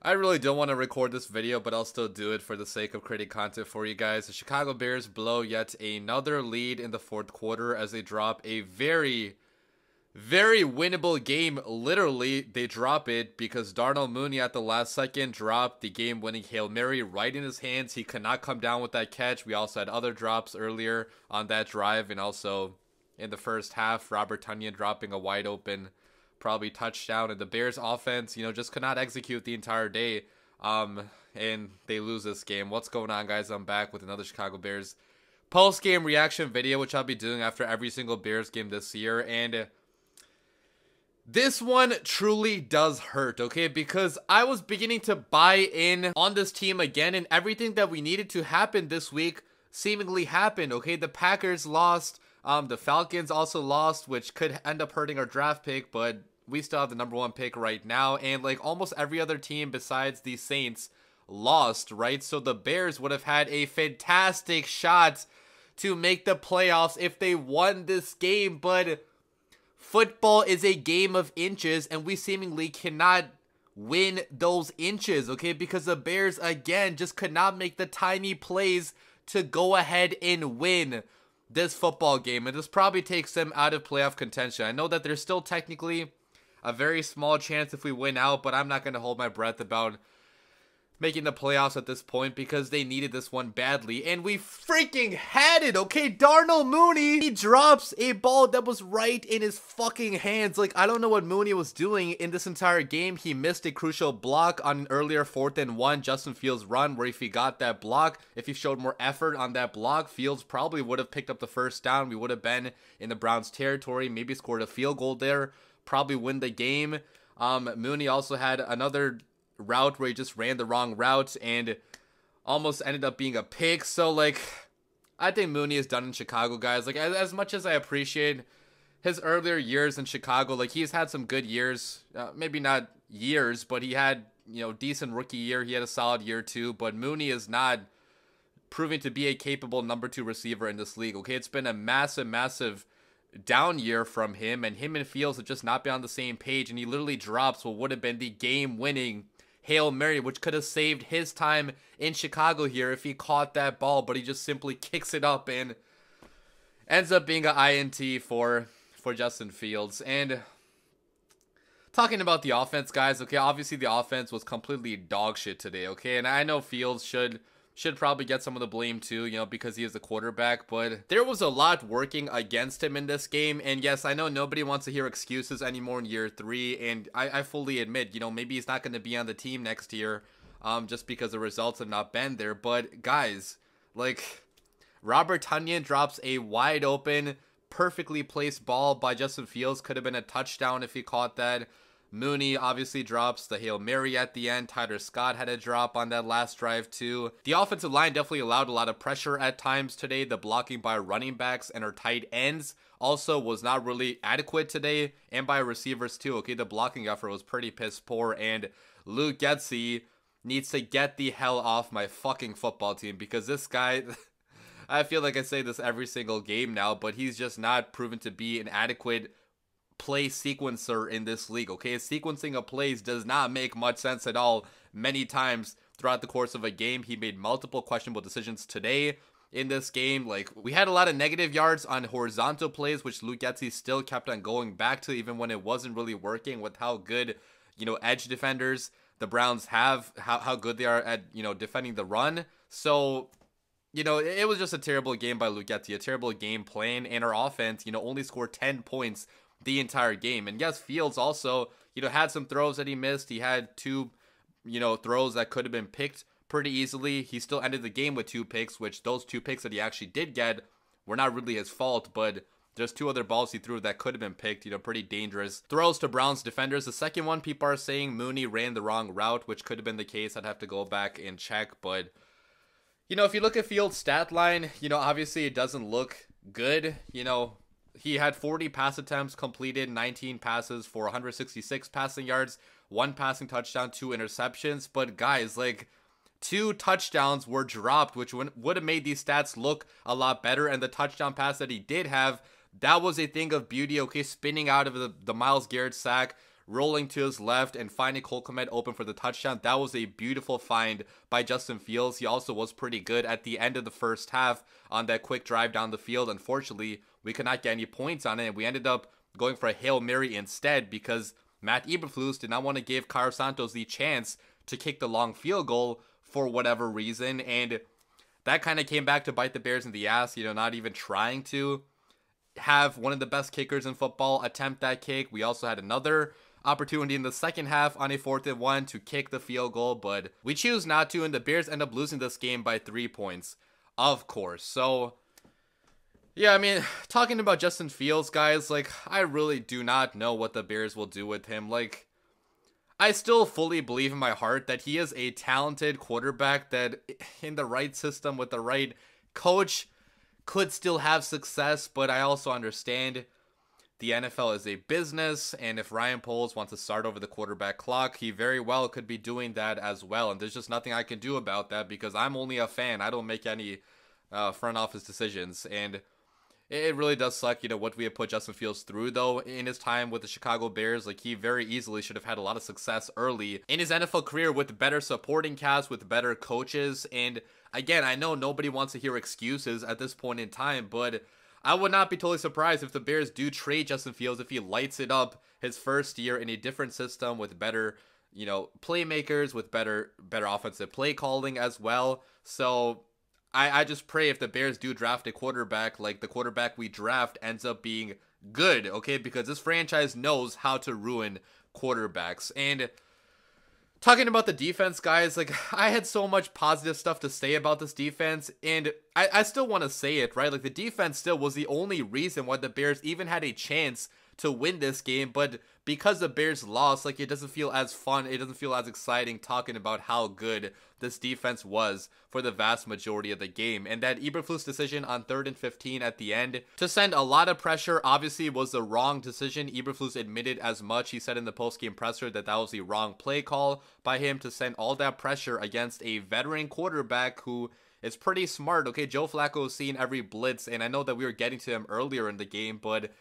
I really don't want to record this video, but I'll still do it for the sake of creating content for you guys. The Chicago Bears blow yet another lead in the fourth quarter as they drop a very winnable game. Literally, they drop it because Darnell Mooney at the last second dropped the game-winning Hail Mary right in his hands. He could not come down with that catch. We also had other drops earlier on that drive, and also in the first half, Robert Tonyan dropping a wide open probably touchdown, and the Bears offense, just could not execute the entire day, and they lose this game. What's going on, guys? I'm back with another Chicago Bears post-game reaction video, which I'll be doing after every single Bears game this year, and this one truly does hurt, okay, because I was beginning to buy in on this team again, and everything that we needed to happen this week seemingly happened, okay? The Packers lost, the Falcons also lost, which could end up hurting our draft pick, but we still have the #1 pick right now, and like almost every other team besides the Saints lost, right? So the Bears would have had a fantastic shot to make the playoffs if they won this game, but football is a game of inches, and we seemingly cannot win those inches, okay? Because the Bears, again, just could not make the tiny plays to go ahead and win this football game, and this probably takes them out of playoff contention. I know that there's still technically a very small chance if we win out, but I'm not going to hold my breath about making the playoffs at this point because they needed this one badly, and we freaking had it, okay? Darnell Mooney, he drops a ball that was right in his fucking hands. Like, I don't know what Mooney was doing in this entire game. He missed a crucial block on an earlier 4th and 1 Justin Fields run, where if he got that block, if he showed more effort on that block, Fields probably would have picked up the first down. We would have been in the Browns territory, maybe scored a field goal there, probably win the game. Mooney also had another route where he just ran the wrong route and almost ended up being a pick. So like, I think Mooney is done in Chicago, guys. Like, as much as I appreciate his earlier years in Chicago, like, he's had some good years, maybe not years, but he had, decent rookie year. He had a solid year too, but Mooney is not proving to be a capable #2 receiver in this league, okay? It's been a massive down year from him, and him and Fields have just not been on the same page, and he literally drops what would have been the game-winning Hail Mary, which could have saved his time in Chicago here if he caught that ball, but he just simply kicks it up and ends up being an INT for Justin Fields. And talking about the offense, guys, okay, obviously the offense was completely dog shit today, okay? And I know Fields should probably get some of the blame too, because he is the quarterback, but there was a lot working against him in this game. And yes, I know nobody wants to hear excuses anymore in year 3, and I fully admit, maybe he's not going to be on the team next year, just because the results have not been there. But guys, like, Robert Tonyan drops a wide open, perfectly placed ball by Justin Fields. Could have been a touchdown if he caught that. Mooney obviously drops the Hail Mary at the end. Tyler Scott had a drop on that last drive too. The offensive line definitely allowed a lot of pressure at times today. The blocking by running backs and our tight ends also was not really adequate today, and by receivers too, okay? The blocking effort was pretty piss poor, and Luke Getsy needs to get the hell off my fucking football team, because this guy, I feel like I say this every single game now, but he's just not proven to be an adequate play sequencer in this league, okay? Sequencing of plays does not make much sense at all. Many times throughout the course of a game, he made multiple questionable decisions today in this game. Like, we had a lot of negative yards on horizontal plays, which Luke Getsy still kept on going back to, even when it wasn't really working, with how good, edge defenders the Browns have, how good they are at, defending the run. So, it was just a terrible game by Luke Getsy, a terrible game plan, and our offense, only scored 10 points the entire game. And yes, Fields also, had some throws that he missed. He had 2, throws that could have been picked pretty easily. He still ended the game with 2 picks, which those 2 picks that he actually did get were not really his fault, but there's 2 other balls he threw that could have been picked, pretty dangerous throws to Browns defenders. The second one, people are saying Mooney ran the wrong route, which could have been the case. I'd have to go back and check, but if you look at Fields' stat line, obviously it doesn't look good. He had 40 pass attempts completed, 19 passes for 166 passing yards, 1 passing touchdown, 2 interceptions. But guys, like, 2 touchdowns were dropped, which would have made these stats look a lot better. And the touchdown pass that he did have, that was a thing of beauty, okay? Spinning out of the Myles Garrett sack, rolling to his left and finding Cole Kmet open for the touchdown. That was a beautiful find by Justin Fields. He also was pretty good at the end of the first half on that quick drive down the field. Unfortunately, we could not get any points on it, and we ended up going for a Hail Mary instead because Matt Eberflus did not want to give Cairo Santos the chance to kick the long field goal for whatever reason, and that kind of came back to bite the Bears in the ass, not even trying to have one of the best kickers in football attempt that kick. We also had another opportunity in the second half on a 4th and 1 to kick the field goal, but we choose not to, and the Bears end up losing this game by 3 points, of course. So yeah, I mean, talking about Justin Fields, guys, like, I really do not know what the Bears will do with him. Like, I still fully believe in my heart that he is a talented quarterback that in the right system with the right coach could still have success, but I also understand the NFL is a business, and if Ryan Poles wants to start over the quarterback clock, he very well could be doing that as well, and there's just nothing I can do about that because I'm only a fan. I don't make any front office decisions, and it really does suck, what we have put Justin Fields through, though, in his time with the Chicago Bears. Like, he very easily should have had a lot of success early in his NFL career with better supporting cast, with better coaches. And again, I know nobody wants to hear excuses at this point in time, but I would not be totally surprised if the Bears do trade Justin Fields if he lights it up his first year in a different system with better, playmakers, with better offensive play calling as well. So I just pray if the Bears do draft a quarterback, like the quarterback we draft ends up being good, okay? Because this franchise knows how to ruin quarterbacks. And talking about the defense, guys, like, I had so much positive stuff to say about this defense, and I still want to say it, right? Like, the defense still was the only reason why the Bears even had a chance to win this game, but because the Bears lost, like, it doesn't feel as fun, it doesn't feel as exciting talking about how good this defense was for the vast majority of the game. And that Eberflus decision on 3rd and 15 at the end to send a lot of pressure obviously was the wrong decision. Eberflus admitted as much. He said in the post-game presser that was the wrong play call by him to send all that pressure against a veteran quarterback who is pretty smart, okay? Joe Flacco has seen every blitz, and I know that we were getting to him earlier in the game, but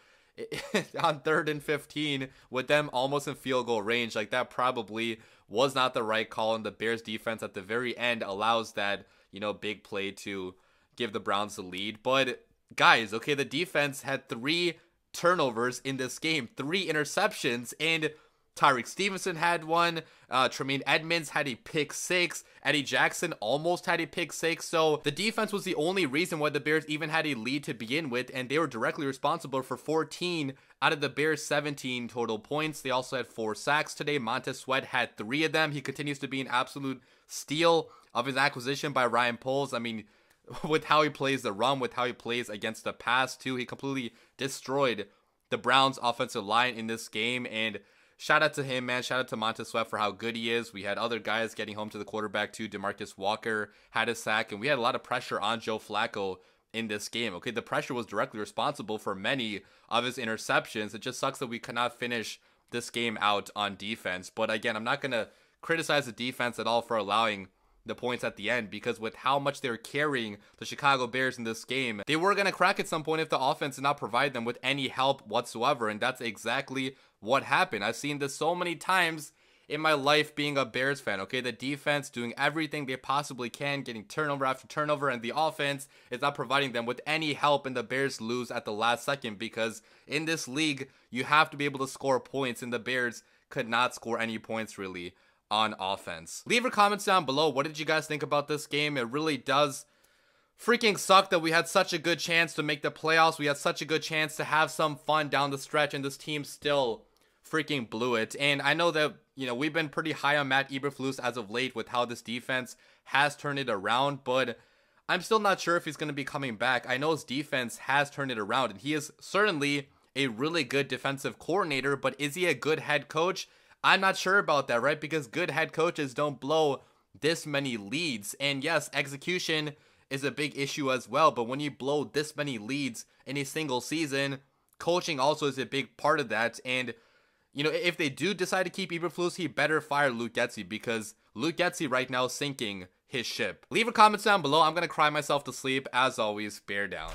on 3rd and 15 with them almost in field goal range, like, that probably was not the right call, and the Bears defense at the very end allows that, big play to give the Browns the lead. But guys, okay, the defense had 3 turnovers in this game, 3 interceptions, and Tyreek Stevenson had one, Tremaine Edmonds had a pick 6, Eddie Jackson almost had a pick 6, so the defense was the only reason why the Bears even had a lead to begin with, and they were directly responsible for 14 out of the Bears' 17 total points. They also had 4 sacks today. Montez Sweat had 3 of them. He continues to be an absolute steal of his acquisition by Ryan Poles. I mean, with how he plays the run, with how he plays against the pass too, he completely destroyed the Browns' offensive line in this game, and shout out to him, man. Shout out to Montez Sweat for how good he is. We had other guys getting home to the quarterback too. DeMarcus Walker had a sack, and we had a lot of pressure on Joe Flacco in this game. Okay, the pressure was directly responsible for many of his interceptions. It just sucks that we cannot finish this game out on defense. But again, I'm not going to criticize the defense at all for allowing the points at the end, because with how much they're carrying the Chicago Bears in this game, they were going to crack at some point if the offense did not provide them with any help whatsoever, and that's exactly what happened. I've seen this so many times in my life being a Bears fan, okay? The defense doing everything they possibly can, getting turnover after turnover, and the offense is not providing them with any help, and the Bears lose at the last second, because in this league, you have to be able to score points, and the Bears could not score any points really on offense. Leave your comments down below. What did you guys think about this game? It really does freaking suck that we had such a good chance to make the playoffs. We had such a good chance to have some fun down the stretch, and this team still freaking blew it. And I know that, we've been pretty high on Matt Eberflus as of late with how this defense has turned it around, but I'm still not sure if he's going to be coming back. I know his defense has turned it around, and he is certainly a really good defensive coordinator, but is he a good head coach? I'm not sure about that, right? Because good head coaches don't blow this many leads. And yes, execution is a big issue as well, but when you blow this many leads in a single season, coaching also is a big part of that. And if they do decide to keep Eberflus, he better fire Luke Getsy, because Luke Getsy right now is sinking his ship. Leave your comments down below. I'm going to cry myself to sleep. As always, bear down.